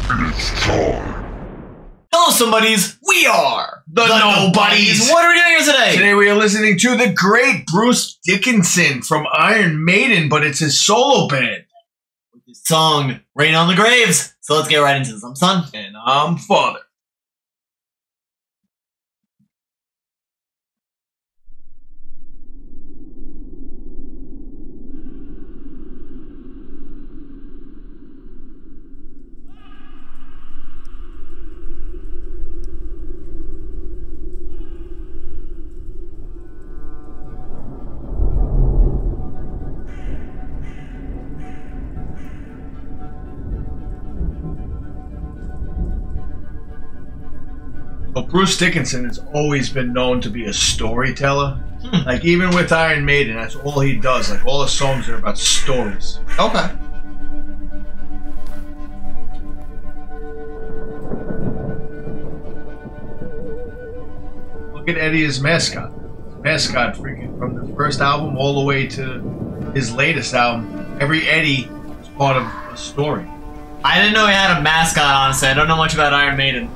Hello, somebodies. We are the Nobodies. What are we doing here today? Today we are listening to the great Bruce Dickinson from Iron Maiden, but it's his solo band. With his song, Rain on the Graves. So let's get right into this. I'm Son. And I'm Father. Well, Bruce Dickinson has always been known to be a storyteller. Like, even with Iron Maiden, that's all he does. Like, all his songs are about stories. Okay. Look at Eddie as mascot. His mascot, freaking from the first album all the way to his latest album. Every Eddie is part of a story. I didn't know he had a mascot, honestly. I don't know much about Iron Maiden.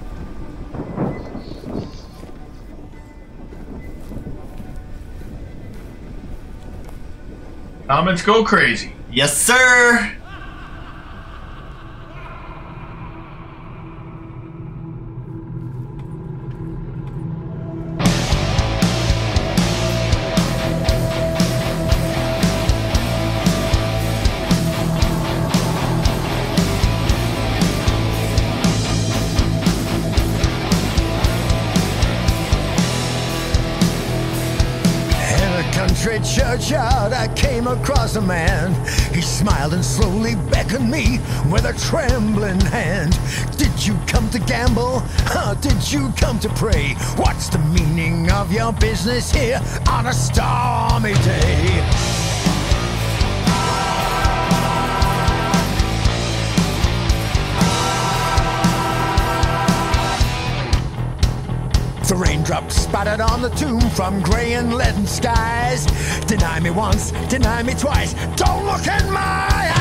Comments go crazy. Yes, sir. Country churchyard, I came across a man. He smiled and slowly beckoned me with a trembling hand. Did you come to gamble? Did you come to pray? What's the meaning of your business here on a stormy day? The raindrops spattered on the tomb from grey and leaden skies. Deny me once, deny me twice, don't look in my eyes.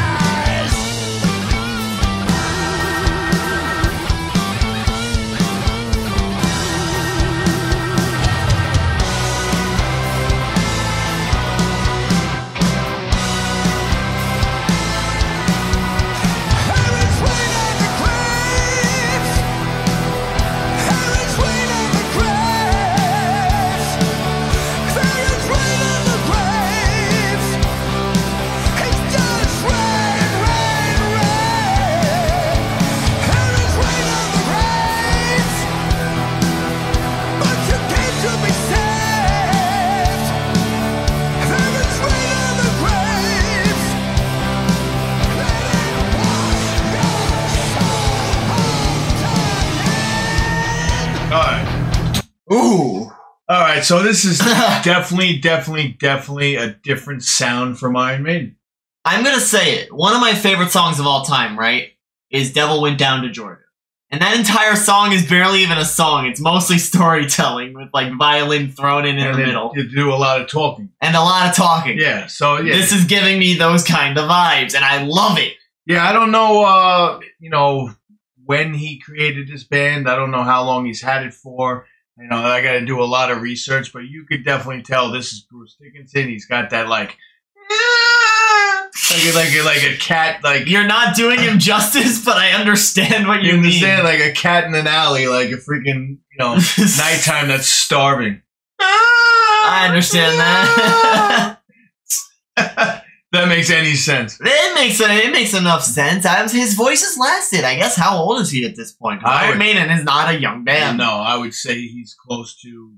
Ooh. Alright, so this is definitely a different sound from Iron Maiden. I'm gonna say it. One of my favorite songs of all time, right, is Devil Went Down to Georgia. And that entire song is barely even a song. It's mostly storytelling with, like, violin thrown in the middle. You do a lot of talking. And a lot of talking. Yeah, so, yeah. This is giving me those kind of vibes, and I love it. Yeah, I don't know, you know, when he created this band. I don't know how long he's had it for. You know, I got to do a lot of research, but you could definitely tell this is Bruce Dickinson. He's got that like a cat. Like, you're not doing him justice, but I understand what you mean. Understand, like a cat in an alley, like a freaking nighttime that's starving. I understand that. That makes any sense. It makes enough sense. His voice has lasted. I guess how old is he at this point? Iron Maiden is not a young band. No, I would say he's close to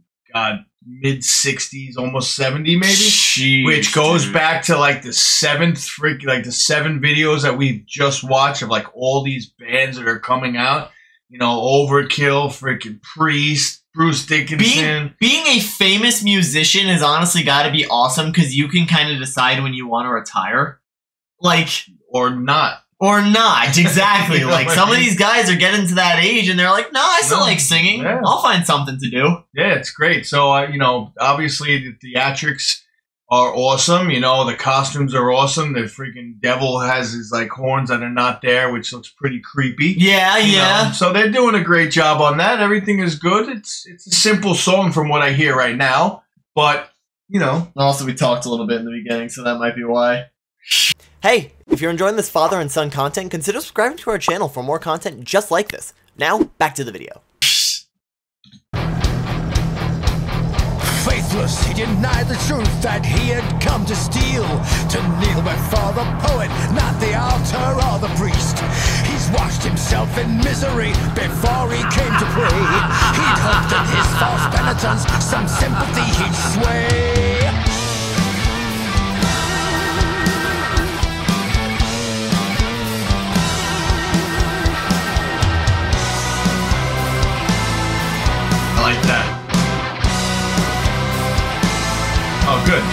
mid-60s, almost 70 maybe. Jeez, which goes back to like the seven videos that we've just watched of like all these bands that are coming out. You know, Overkill, freaking Priest, Bruce Dickinson. Being a famous musician has honestly got to be awesome because you can kind of decide when you want to retire. Like, or not. Or not, exactly. Like, some of these guys are getting to that age and they're like, no, I still like singing. Yeah. I'll find something to do. Yeah, it's great. So, you know, obviously the theatrics are awesome. You know, the costumes are awesome. The freaking devil has his like horns that are not there, which looks pretty creepy. Yeah, you yeah. know? So they're doing a great job on that. Everything is good. It's a simple song from what I hear right now, but you know. Also, we talked a little bit in the beginning, so that might be why. Hey, if you're enjoying this father and son content, consider subscribing to our channel for more content just like this. Now, back to the video. Faithless, he denied the truth that he had come to steal, to kneel before the poet, not the altar or the priest. He's washed himself in misery before he came to pray. He'd hoped that his false penitence, some sympathy he'd sway. I like that. Oh, good.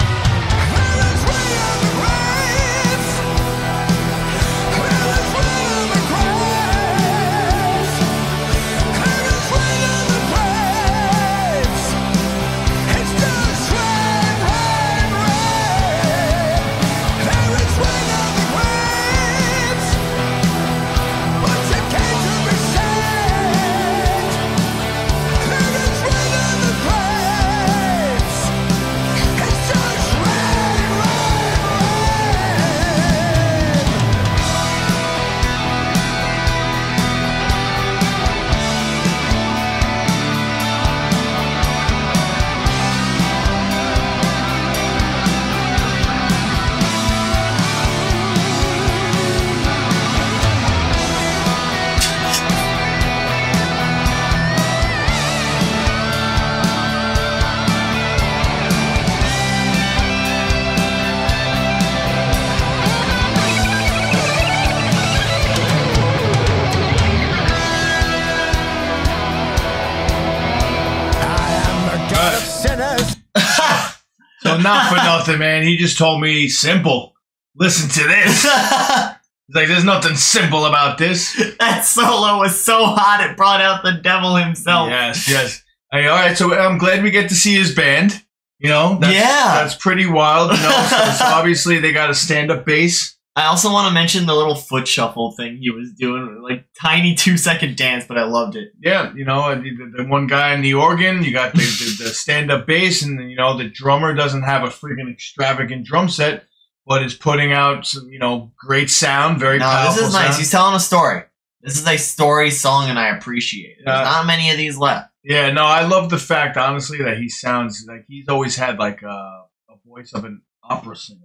So not for nothing, man. He just told me simple. Listen to this. He's like, there's nothing simple about this. That solo was so hot it brought out the devil himself. Yes, yes. Hey, all right, so I'm glad we get to see his band. You know, that's pretty wild. You know, so obviously they got a stand-up bass. I also want to mention the little foot shuffle thing he was doing, like tiny 2-second dance, but I loved it. Yeah, you know, the one guy on the organ, you got the stand-up bass, and you know the drummer doesn't have a freaking extravagant drum set, but is putting out some, you know, great sound, very powerful. This is nice. Sound. He's telling a story. This is a story song, and I appreciate it. There's not many of these left. Yeah, no, I love the fact, honestly, that he sounds like he's always had like a voice of an opera singer.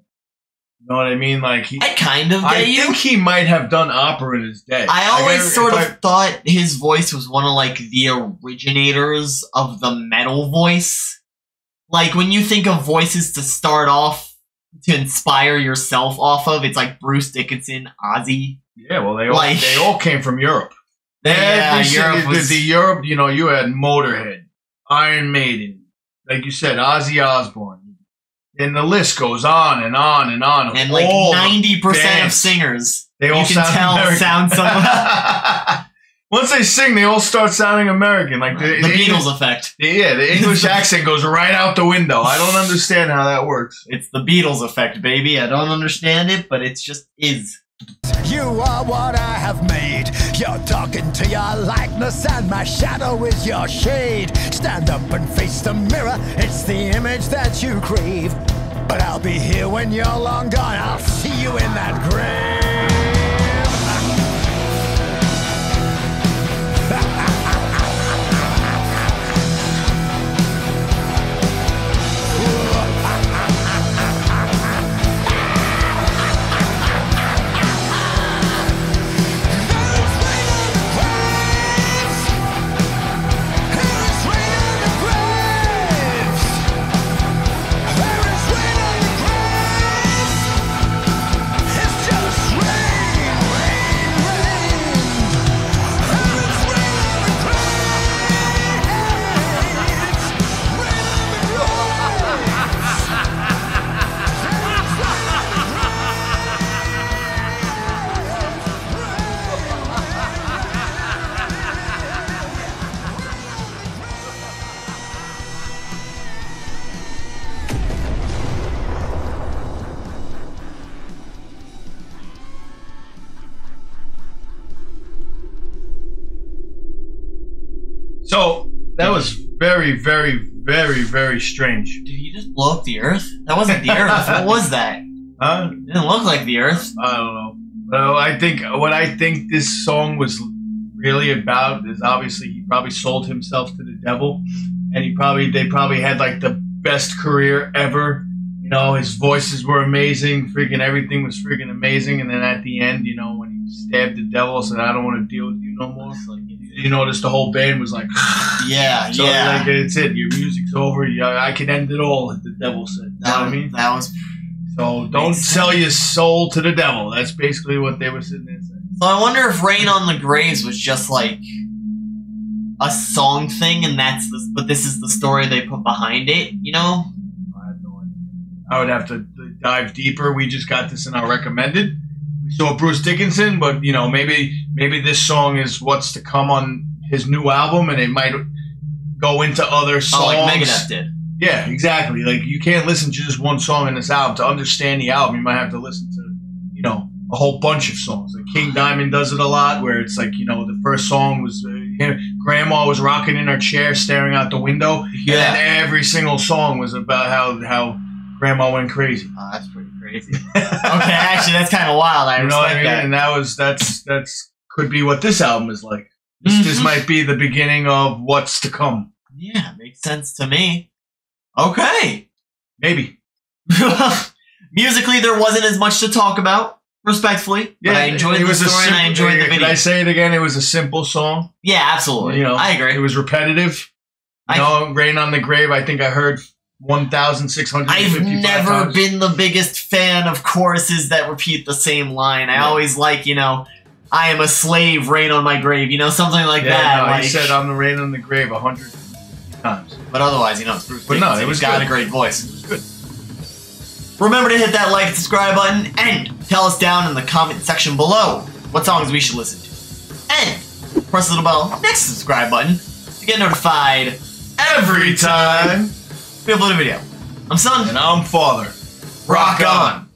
You know what I mean? Like I kind of get I think he might have done opera in his day. I always thought his voice was one of like the originators of the metal voice. Like when you think of voices to start off to inspire yourself off of, it's like Bruce Dickinson, Ozzy. Yeah, well, they all came from Europe. Europe was the Europe. You know, you had Motorhead, Iron Maiden, like you said, Ozzy Osbourne. And the list goes on and on and on. And like 90% of singers, they all sound somewhat. Once they sing, they all start sounding American. Like the Beatles effect. Yeah, the English accent goes right out the window. I don't understand how that works. It's the Beatles effect, baby. I don't understand it, but it just is. You are what I have made. You're talking to your likeness, and my shadow is your shade. Stand up and face the mirror. It's the image that you crave. But I'll be here when you're long gone. I'll see you in that grave. Just So that was very, very, very, very strange. Did he just blow up the Earth? That wasn't the Earth. What was that? Huh? It didn't look like the Earth. I don't know. Well, what I think this song was really about is obviously he probably sold himself to the devil, and they probably had like the best career ever. You know, his voices were amazing, freaking everything was freaking amazing, and then at the end, you know, when he stabbed the devil, said, "I don't want to deal with you no more." You notice the whole band was like, yeah, so yeah. Like, it's it. Your music's over. I can end it all. The devil said. You know what I mean? That was. So don't sell your soul to the devil. That's basically what they were sitting there saying. So I wonder if "Rain on the Graves" was just like a song thing, and but this is the story they put behind it. You know? I have no idea. I would have to dive deeper. We just got this in our recommended. We saw Bruce Dickinson, but you know, maybe this song is what's to come on his new album, and it might go into other songs. Oh, like Megadeth did. Yeah, exactly. Like, you can't listen to just one song in this album. To understand the album, you might have to listen to, you know, a whole bunch of songs. Like King Diamond does it a lot, where it's like, you know, the first song was Grandma was rocking in her chair, staring out the window, Yeah. and then every single song was about how Grandma went crazy. Oh, that's pretty crazy. Okay, actually, that's kind of wild. I You know what I respect mean? that. And that's could be what this album is like. This might be the beginning of what's to come. Yeah, makes sense to me. Okay. Maybe. Musically, there wasn't as much to talk about, respectfully. But I enjoyed the story and I enjoyed the video. Can I say it again? It was a simple song. Yeah, absolutely. You know, I agree. It was repetitive. You know, "Rain on the Grave," I think I heard 1,650 I've never times. been the biggest fan of choruses that repeat the same line. I always like, you know, "I am a slave, rain on my grave," you know, something like that. No, like, he said "I'm the rain on the grave" 150 times. But otherwise, you know, it's Bruce But no, Dickinson. it was He's got good. a great voice. It was good. Remember to hit that like and subscribe button, and tell us down in the comment section below what songs we should listen to. And press the little bell next to the subscribe button to get notified every time we upload a video. I'm Son. And I'm Father. Rock on!